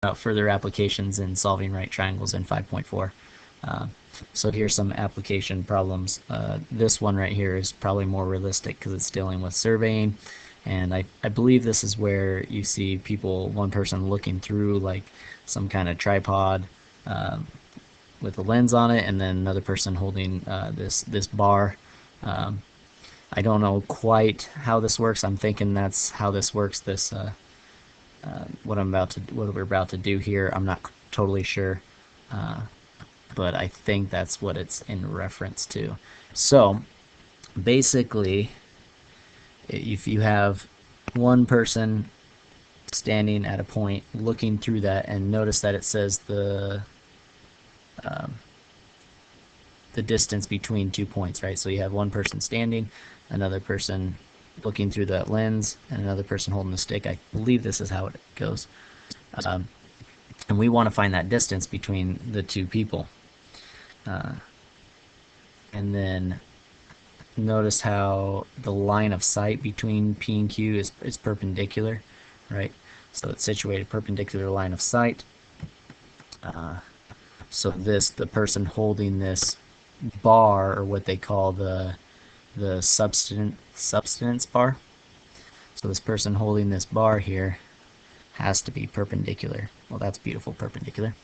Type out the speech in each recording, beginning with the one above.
about further applications in solving right triangles in 5.4. So here's some application problems. This one right here is probably more realistic because it's dealing with surveying, and I believe this is where you see one person looking through like some kind of tripod with a lens on it, and then another person holding this bar. I don't know quite how this works. I'm thinking that's how this works. What we're about to do here. I'm not totally sure, but I think that's what it's in reference to. So basically, if you have one person standing at a point looking through that, and notice that it says the distance between 2 points, right? So you have one person standing, another person looking through that lens, and another person holding the stick. I believe this is how it goes. And we want to find that distance between the two people. And then notice how the line of sight between P and Q is perpendicular, right? So it's situated perpendicular line of sight. So the person holding this bar, or what they call the substance bar. So this person holding this bar here has to be perpendicular. Well, that's beautiful, perpendicular.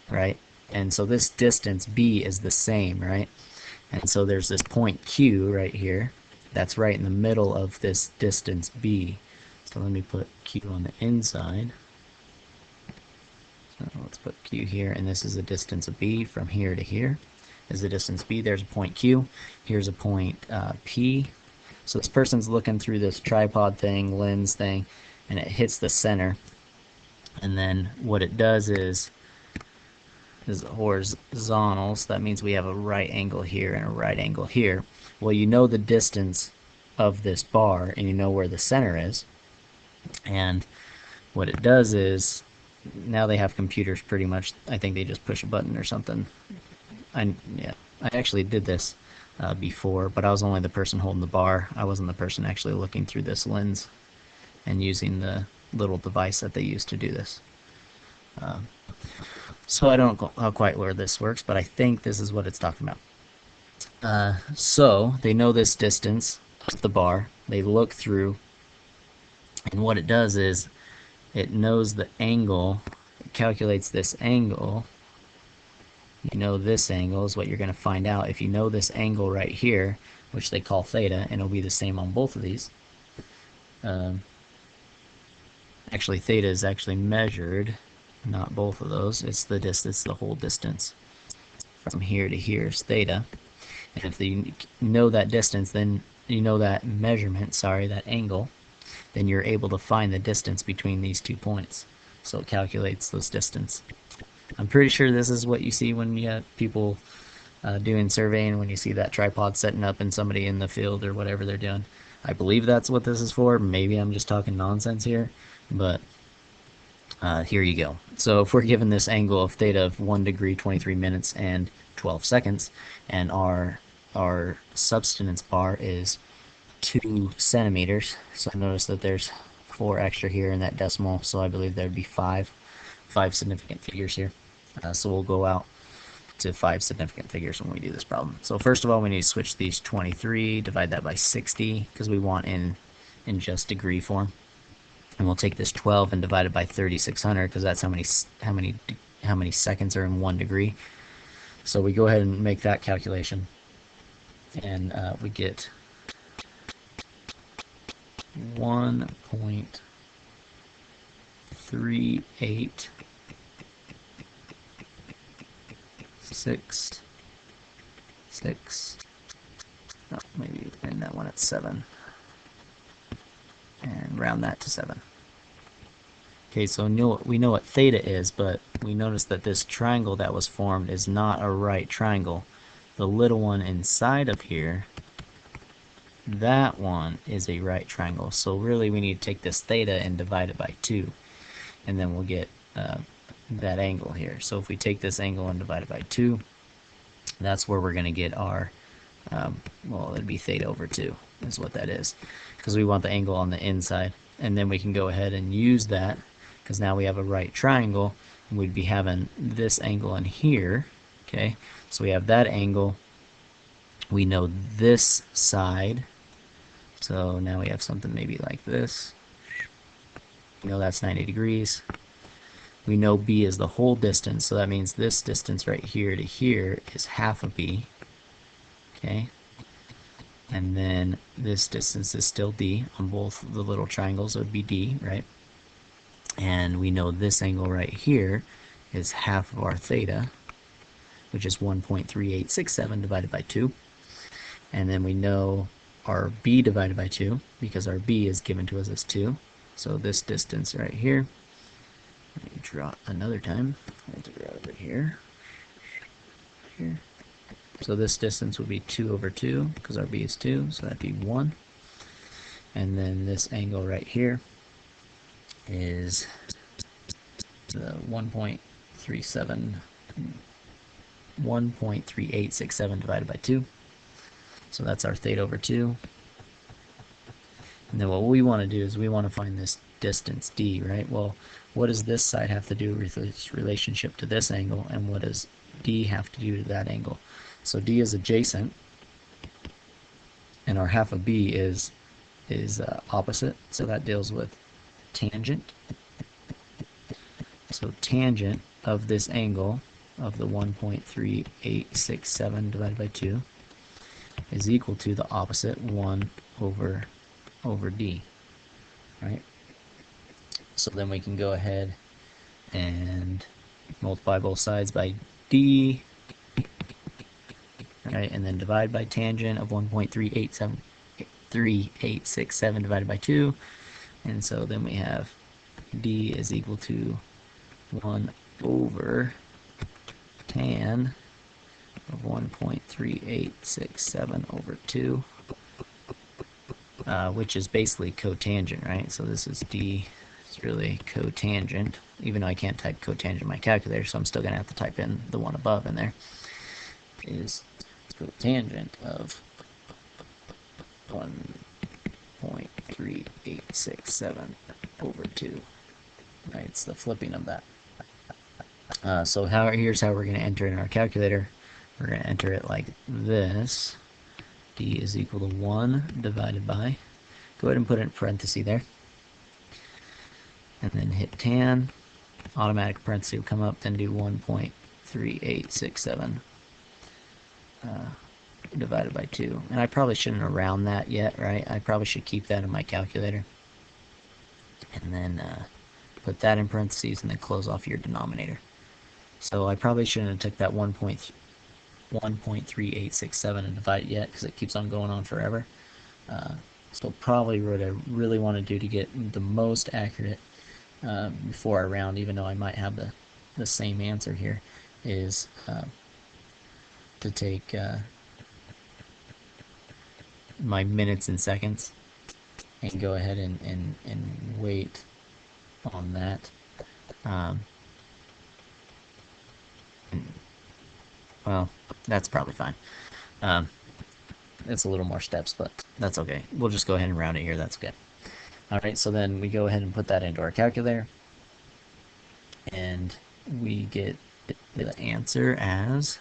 Right? And so this distance B is the same, right? And so there's this point Q right here that's right in the middle of this distance B. So let me put Q on the inside. So let's put Q here, and this is the distance of B from here to here. Is the distance B. There's a point Q. Here's a point P. So this person's looking through this tripod thing, lens thing, and it hits the center. And then what it does is horizontal, so that means we have a right angle here and a right angle here. Well, you know the distance of this bar, and you know where the center is. And what it does is, now they have computers pretty much. I think they just push a button or something. I actually did this before, but I was only the person holding the bar. I wasn't the person actually looking through this lens and using the little device that they use to do this. So I don't know quite where this works, but I think this is what it's talking about. So they know this distance of the bar. They look through, and what it does is it knows the angle. It calculates this angle. You know this angle is what you're going to find out. If you know this angle right here, which they call theta, and it'll be the same on both of these. Actually, theta is actually measured, not both of those. It's the distance, the whole distance from here to here is theta. And if you know that distance, then you know that measurement, that angle, then you're able to find the distance between these 2 points. So it calculates those distance. I'm pretty sure this is what you see when you have people doing surveying, when you see that tripod setting up and somebody in the field or whatever they're doing. I believe that's what this is for. Maybe I'm just talking nonsense here, but here you go. So if we're given this angle of theta of 1 degree, 23 minutes, and 12 seconds, and our substance bar is 2 centimeters, so notice that there's 4 extra here in that decimal, so I believe there'd be 5 significant figures here. So we'll go out to 5 significant figures when we do this problem. So first of all, we need to switch these 23, divide that by 60, because we want in just degree form. And we'll take this 12 and divide it by 3600, because that's how many seconds are in 1 degree. So we go ahead and make that calculation, and we get 1.3866. No, maybe end that one at 7 and round that to 7. Okay, so we know what theta is, but we notice that this triangle that was formed is not a right triangle. The little one inside of here, that one is a right triangle. So really we need to take this theta and divide it by 2, and then we'll get that angle here. So if we take this angle and divide it by 2, that's where we're going to get our, well, it'd be theta over 2 is what that is, because we want the angle on the inside. and then we can go ahead and use that, because now we have a right triangle, and we'd be having this angle in here. Okay, so we have that angle, we know this side, so now we have something maybe like this. We know that's 90 degrees. We know B is the whole distance, so that means this distance right here to here is half of B. Okay, and then this distance is still D on both the little triangles. It would be D, right? And we know this angle right here is half of our theta, which is 1.3867 divided by 2. And then we know our B divided by 2, because our B is given to us as 2. So this distance right here, let me draw another time. I have to draw over here. So this distance would be 2 over 2, because our B is 2, so that'd be 1. And then this angle right here is the 1.3867 divided by 2. So that's our theta over 2. And then what we want to do is we want to find this distance D, right? Well, what does this side have to do with its relationship to this angle, and what does D have to do to that angle? So D is adjacent, and our half of B is opposite, so that deals with tangent. So tangent of this angle of the 1.3867 divided by 2 is equal to the opposite, 1 over D, right? So then we can go ahead and multiply both sides by D, right, and then divide by tangent of 1.3867 divided by 2, and so then we have D is equal to 1 over tan of 1.3867 over 2, which is basically cotangent, right? So this is D, it's really cotangent, even though I can't type cotangent in my calculator, so I'm still going to have to type in the one above in there, is cotangent of 1.3867 over 2. Right, it's the flipping of that. So here's how we're going to enter in our calculator. We're going to enter it like this. D is equal to 1 divided by, go ahead and put it in parentheses there, and then hit tan, automatic parenthesis will come up, then do 1.3867 divided by 2. And I probably shouldn't round that yet, right? I probably should keep that in my calculator. And then put that in parentheses and then close off your denominator. So I probably shouldn't have took that 1.3867 and divide it yet, because it keeps on going on forever. So probably what I really want to do to get the most accurate before I round, even though I might have the same answer here, is to take my minutes and seconds and go ahead and wait on that. Well, that's probably fine. It's a little more steps, but that's okay. We'll just go ahead and round it here. That's good. Alright, so then we go ahead and put that into our calculator, and we get the answer as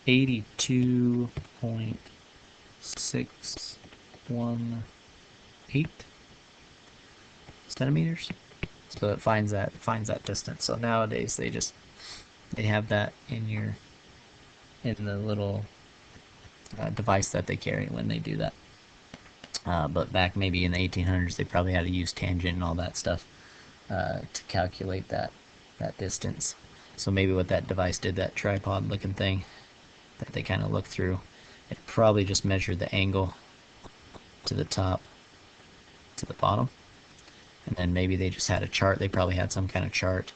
82.618 centimeters. So it finds that distance. So nowadays they have that in the little device that they carry when they do that. But back maybe in the 1800s, they probably had to use tangent and all that stuff to calculate that distance. So maybe what that device did, that tripod looking thing that they kind of look through, it probably just measured the angle to the top to the bottom, and then maybe they just had a chart. They probably had some kind of chart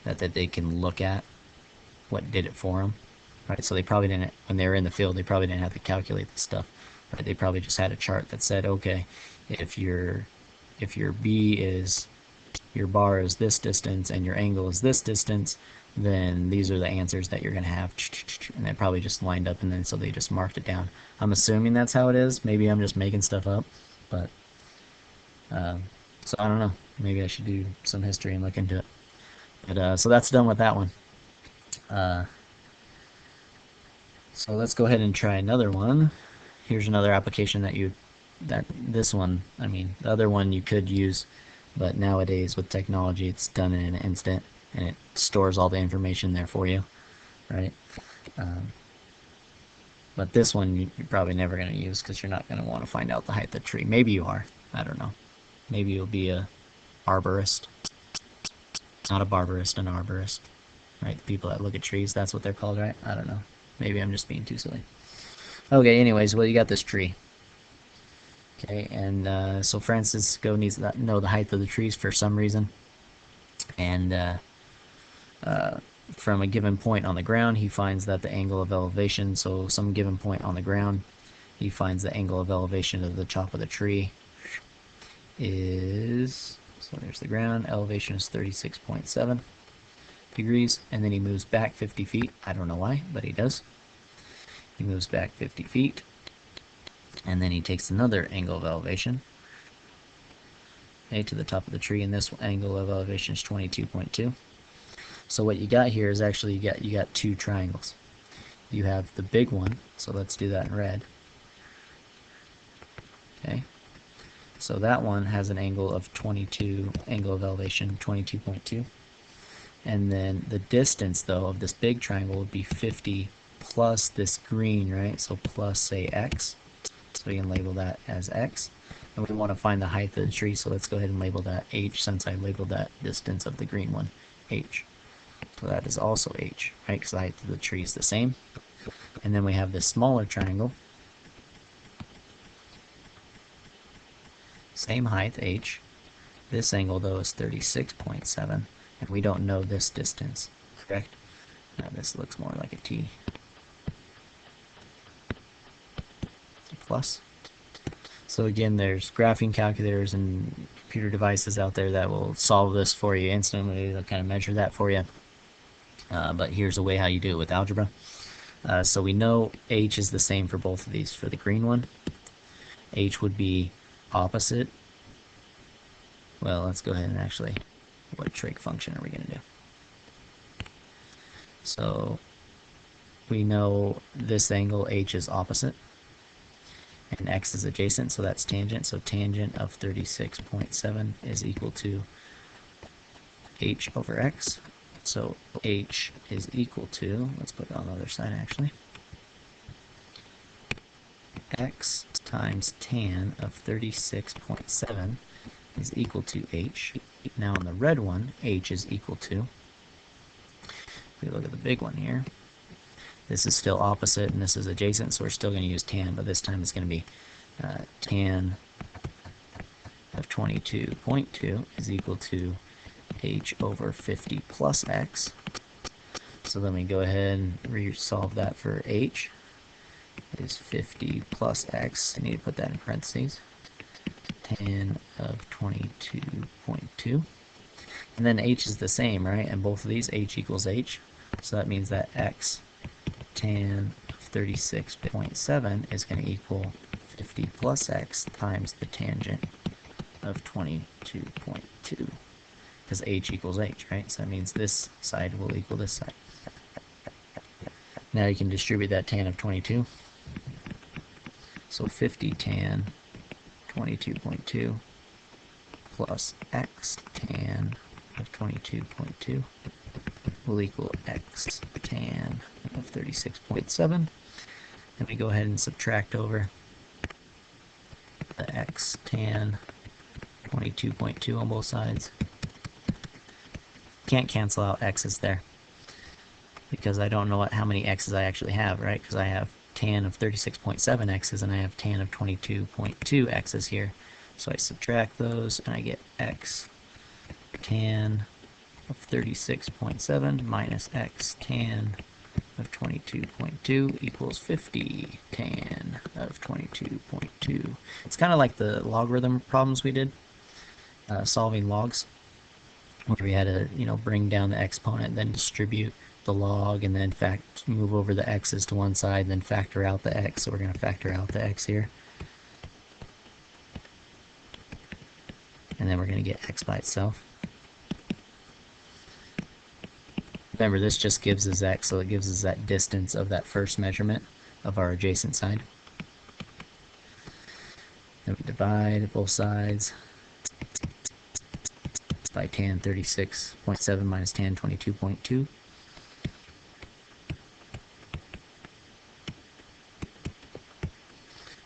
that they can look at what did it for them, right? So they probably didn't, when they were in the field, they probably didn't have to calculate this stuff, right? They probably just had a chart that said, okay, if your B is, your bar is this distance and your angle is this distance, then these are the answers that you're going to have. And they probably just lined up, and then so they just marked it down. I'm assuming that's how it is. Maybe I'm just making stuff up, but so I don't know. Maybe I should do some history and look into it. But so that's done with that one. So let's go ahead and try another one. Here's another application this one, I mean, the other one you could use, but nowadays with technology it's done in an instant, and it stores all the information there for you, right? But this one you're probably never going to use because you're not going to want to find out the height of the tree. Maybe you are. I don't know. Maybe you'll be a arborist. Not a barbarist, an arborist. Right? The people that look at trees, that's what they're called, right? I don't know. Maybe I'm just being too silly. Okay, anyways, well, you got this tree. Okay, and so Francisco needs to know the height of the trees for some reason. And from a given point on the ground, he finds that the angle of elevation, so some given point on the ground, he finds the angle of elevation of the top of the tree is, so there's the ground, elevation is 36.7 degrees, and then he moves back 50 feet. I don't know why, but he does. He moves back 50 feet, and then he takes another angle of elevation, okay, to the top of the tree, and this angle of elevation is 22.2. So what you got here is actually you got two triangles. You have the big one, so let's do that in red. Okay, so that one has an angle of 22, angle of elevation 22.2, and then the distance though of this big triangle would be 50 plus this green, right? So plus, say, x. So we can label that as x. And we want to find the height of the tree, so let's go ahead and label that h, since I labeled that distance of the green one h. So that is also h, right? Because the height of the tree is the same. And then we have this smaller triangle. Same height, h. This angle, though, is 36.7. And we don't know this distance, correct? Now this looks more like a t. Plus. So again, there's graphing calculators and computer devices out there that will solve this for you instantly. They'll kind of measure that for you. But here's a way how you do it with algebra. So we know h is the same for both of these. For the green one, h would be opposite. Well, let's go ahead and actually, what trig function are we going to do? So we know this angle h is opposite, and x is adjacent, so that's tangent. So tangent of 36.7 is equal to h over x. So h is equal to, let's put it on the other side actually, x times tan of 36.7 is equal to h. Now on the red one, h is equal to, if we look at the big one here, this is still opposite and this is adjacent, so we're still going to use tan, but this time it's going to be tan of 22.2 is equal to h over 50 plus x. So then we go ahead and resolve that for h is 50 plus x. I need to put that in parentheses. Tan of 22.2. And then h is the same, right? And both of these, h equals h. So that means that x tan of 36.7 is going to equal 50 plus x times the tangent of 22.2. Because h equals h, right? So that means this side will equal this side. Now you can distribute that tan of 22. So 50 tan 22.2 plus x tan of 22.2 will equal x tan of 36.7. And we go ahead and subtract over the x tan 22.2 on both sides. Can't cancel out x's there because I don't know how many x's I actually have, right? Because I have tan of 36.7 x's and I have tan of 22.2 x's here. So I subtract those and I get x tan of 36.7 minus x tan of 22.2 equals 50 tan of 22.2. It's kind of like the logarithm problems we did, solving logs. where we had to, bring down the exponent, then distribute the log, and then move over the x's to one side, then factor out the x. So we're going to factor out the x here. And then we're going to get x by itself. Remember, this just gives us x, so it gives us that distance of that first measurement of our adjacent side. Then we divide both sides by tan 36.7 minus tan 22.2.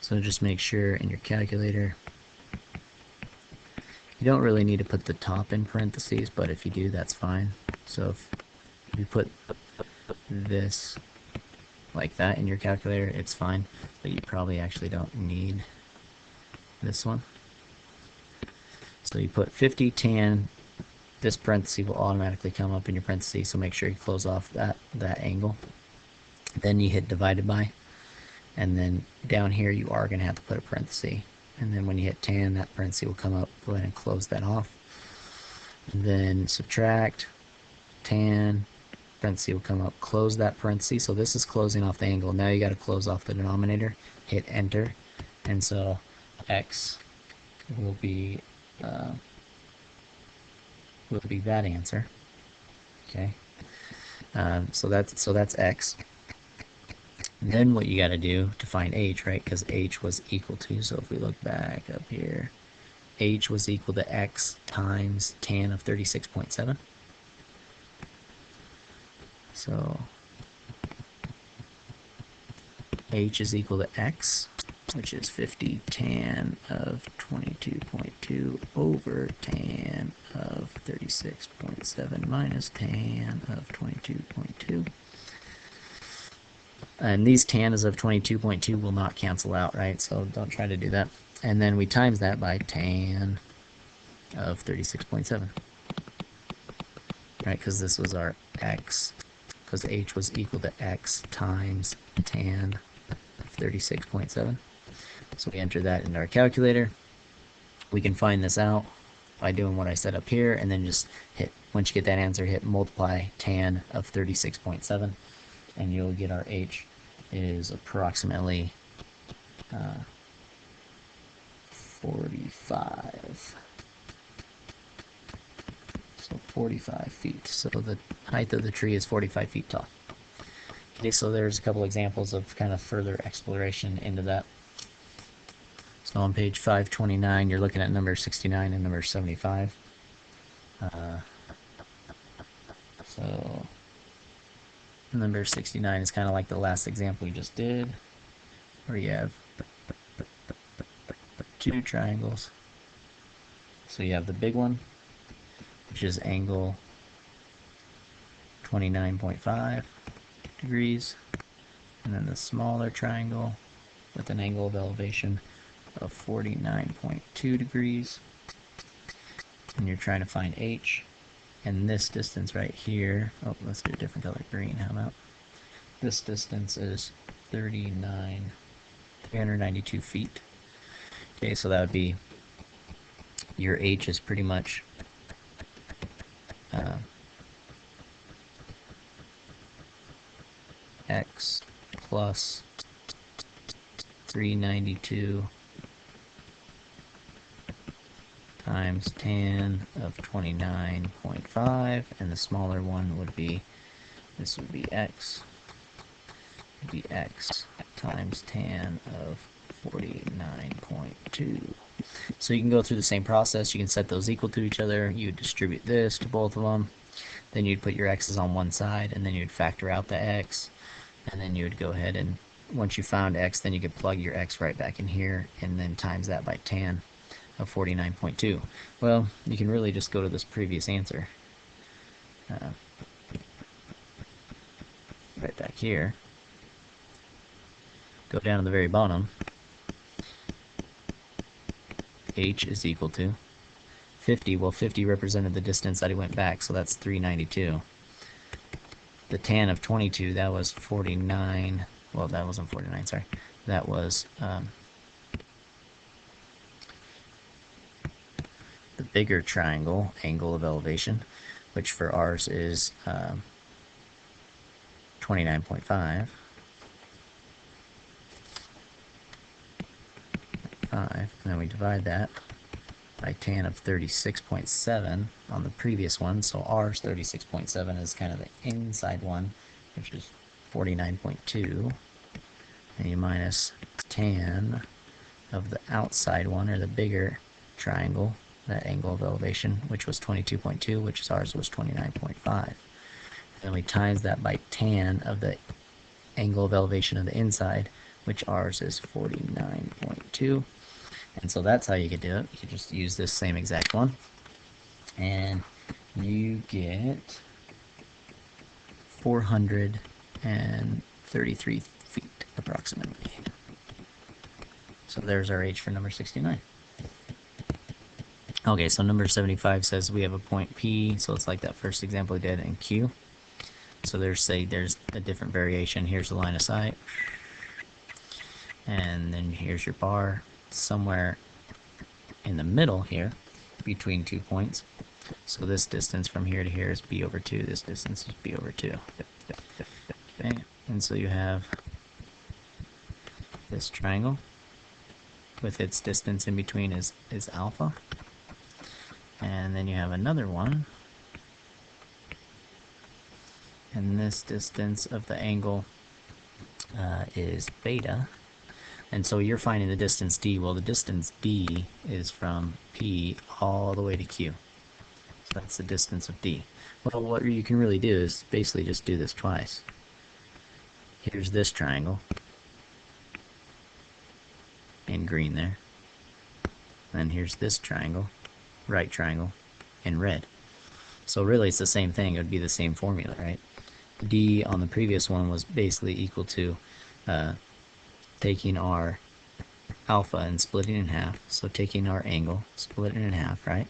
So just make sure in your calculator, you don't really need to put the top in parentheses, but if you do, that's fine. So if you put this like that in your calculator, it's fine, but you probably actually don't need this one. So you put 50 tan, this parenthesis will automatically come up in your parentheses, so make sure you close off that angle. Then you hit divided by, and then down here you are going to have to put a parenthesis. And then when you hit tan, that parenthesis will come up. Go ahead and close that off. And then subtract tan, parenthesis will come up. Close that parenthesis. So this is closing off the angle. Now you got to close off the denominator. Hit enter. And so x will be that answer. Okay. So that's x. And then what you got to do to find h, right? Because h was equal to, so if we look back up here, h was equal to x times tan of 36.7. So h is equal to x, which is 50 tan of 22.2 over tan of 36.7 minus tan of 22.2. And these tans of 22.2 will not cancel out, right? So don't try to do that. And then we times that by tan of 36.7, right? Because this was our x, because h was equal to x times tan of 36.7. So we enter that into our calculator. We can find this out by doing what I said up here, and then just hit, once you get that answer, hit multiply tan of 36.7, and you'll get our h is approximately 45. So 45 feet. So the height of the tree is 45 feet tall. Okay, so there's a couple examples of kind of further exploration into that. So on page 529, you're looking at number 69 and number 75. So number 69 is kind of like the last example we just did, where you have two triangles. So you have the big one, which is angle 29.5 degrees, and then the smaller triangle with an angle of elevation of 49.2 degrees. And you're trying to find h. And this distance right here, oh, let's do a different color, green, how about? This distance is 392 feet. Okay, so that would be, your h is pretty much x plus 392 times tan of 29.5, and the smaller one would be, this would be x, times tan of 49.2. So you can go through the same process. You can set those equal to each other. You would distribute this to both of them. Then you'd put your x's on one side, and then you'd factor out the x, and then you would go ahead and, once you found x, then you could plug your x right back in here, and then times that by tan of 49.2. Well, you can really just go to this previous answer. Right back here. Go down to the very bottom. H is equal to 50. Well, 50 represented the distance that he went back, so that's 392. The tan of 22, that was 49. Well, that wasn't 49, sorry. That was the bigger triangle angle of elevation, which for ours is 29.5. And then we divide that by tan of 36.7 on the previous one, so ours 36.7 is kind of the inside one, which is 49.2, and you minus tan of the outside one, or the bigger triangle, that angle of elevation, which was 22.2, which ours was 29.5. And we times that by tan of the angle of elevation of the inside, which ours is 49.2. And so that's how you could do it. You could just use this same exact one, and you get 433 feet approximately. So there's our H for number 69. Okay, so number 75 says we have a point P, so it's like that first example we did in Q. So there's a different variation. Here's the line of sight, and then here's your bar somewhere in the middle here between 2 points. So this distance from here to here is b over 2. This distance is b over 2. Okay, and so you have this triangle with its distance in between is alpha, and then you have another one, and this distance of the angle is beta. And so you're finding the distance d. Well, the distance d is from P all the way to Q. So that's the distance of d. Well, what you can really do is basically just do this twice. Here's this triangle in green there. And here's this triangle, right triangle, in red. So really it's the same thing. It would be the same formula, right? D on the previous one was basically equal to taking our alpha and splitting it in half. So taking our angle, split it in half, right?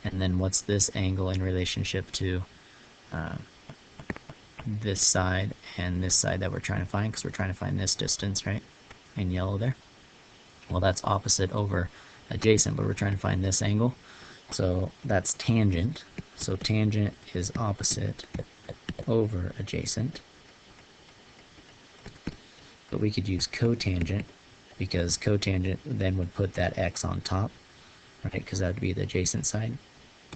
And then what's this angle in relationship to this side and this side that we're trying to find? Because we're trying to find this distance, right? In yellow there. Well, that's opposite over adjacent, but we're trying to find this angle. So that's tangent. So tangent is opposite over adjacent. But we could use cotangent, because cotangent then would put that x on top, right? Because that would be the adjacent side.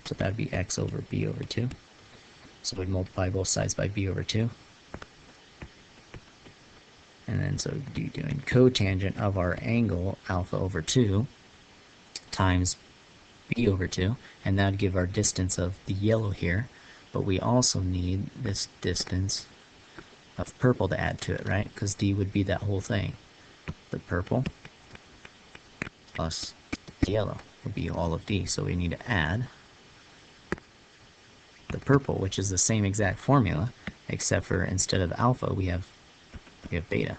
So that would be x over b over 2. So we'd multiply both sides by b over 2. And then so doing cotangent of our angle, alpha over 2, times b over 2. And that would give our distance of the yellow here. But we also need this distance of purple to add to it, right? Because d would be that whole thing. The purple plus yellow would be all of d. So we need to add the purple, which is the same exact formula, except for instead of alpha we have beta.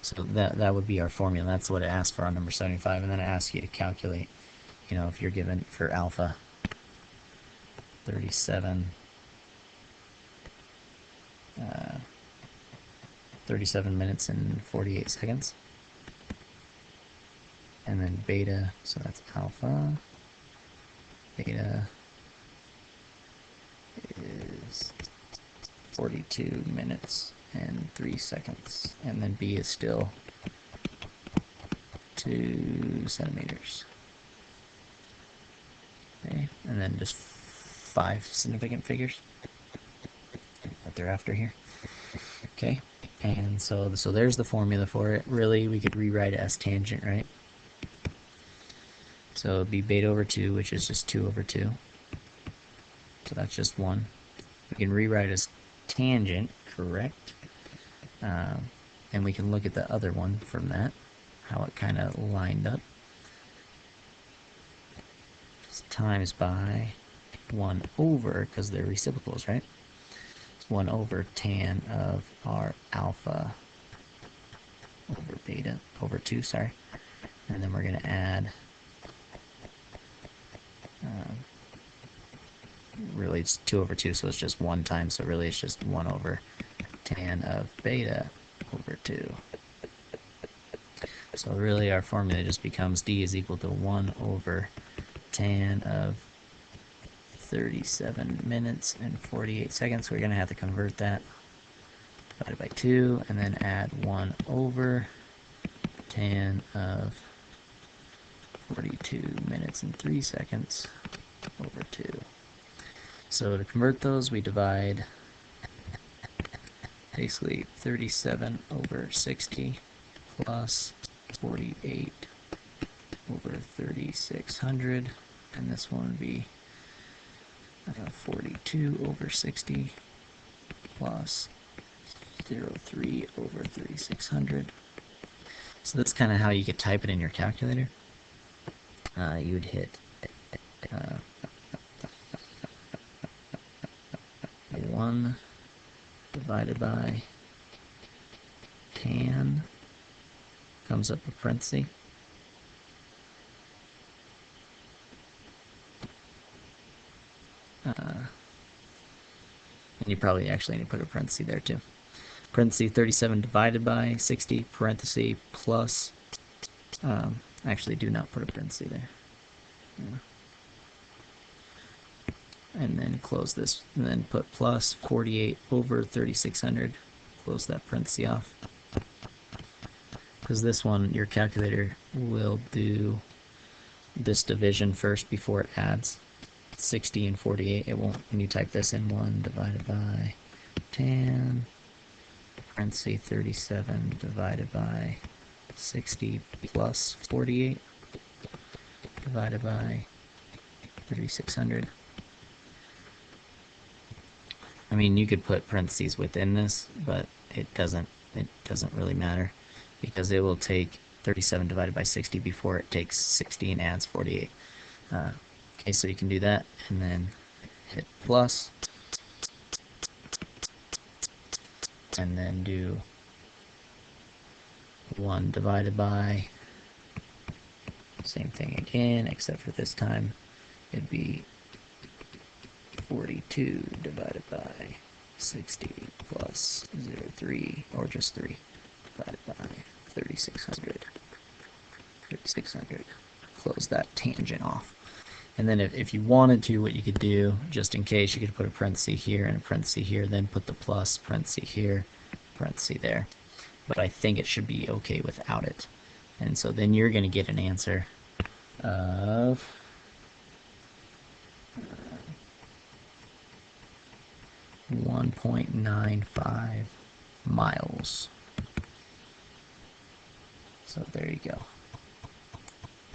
So that would be our formula. That's what it asks for on number 75, and then it asks you to calculate, you know, if you're given for alpha 37 minutes and 48 seconds, and then beta, so that's alpha, beta is 42 minutes and 3 seconds, and then b is still 2 centimeters. Okay, and then just 5 significant figures that they're after here. Okay, and so there's the formula for it. Really, we could rewrite it as tangent, right? So it'd be beta over 2, which is just 2 over 2. So that's just 1. We can rewrite it as tangent, correct? And we can look at the other one from that, how it kind of lined up. Just times by 1 over, because they're reciprocals, right? It's 1 over tan of our alpha over beta, over 2, sorry. And then we're going to add, really it's 2 over 2, so it's just 1 time, so really it's just 1 over tan of beta over 2. So really our formula just becomes d is equal to 1 over tan of 37 minutes and 48 seconds. So we're going to have to convert that divided by 2 and then add 1 over tan of 42 minutes and 3 seconds over 2. So to convert those, we divide basically 37 over 60 plus 48 over 3600, and this one would be 42 over 60 plus 0.3 over 3600. So that's kind of how you could type it in your calculator. You would hit 1 divided by tan, comes up a parenthesis, and you probably actually need to put a parenthesis there too. Parenthesis 37 divided by 60, parenthesis plus, actually do not put a parenthesis there. Yeah. And then close this, and then put plus 48 over 3600, close that parenthesis off. Because this one, your calculator will do this division first before it adds 60 and 48. It won't, when you type this in, 1 divided by tan, parenthesis 37 divided by 60 plus 48 divided by 3600. I mean, you could put parentheses within this, but it doesn't really matter, because it will take 37 divided by 60 before it takes 60 and adds 48. Okay, so you can do that, and then hit plus, and then do 1 divided by, same thing again, except for this time it'd be 42 divided by 60 plus 0.3, or just 3, divided by 3600. 3600. Close that tangent off. And then if you wanted to, what you could do, just in case, you could put a parenthesis here and a parenthesis here, then put the plus, parenthesis here, parenthesis there. But I think it should be okay without it. And so then you're going to get an answer of 1.95 miles. So there you go.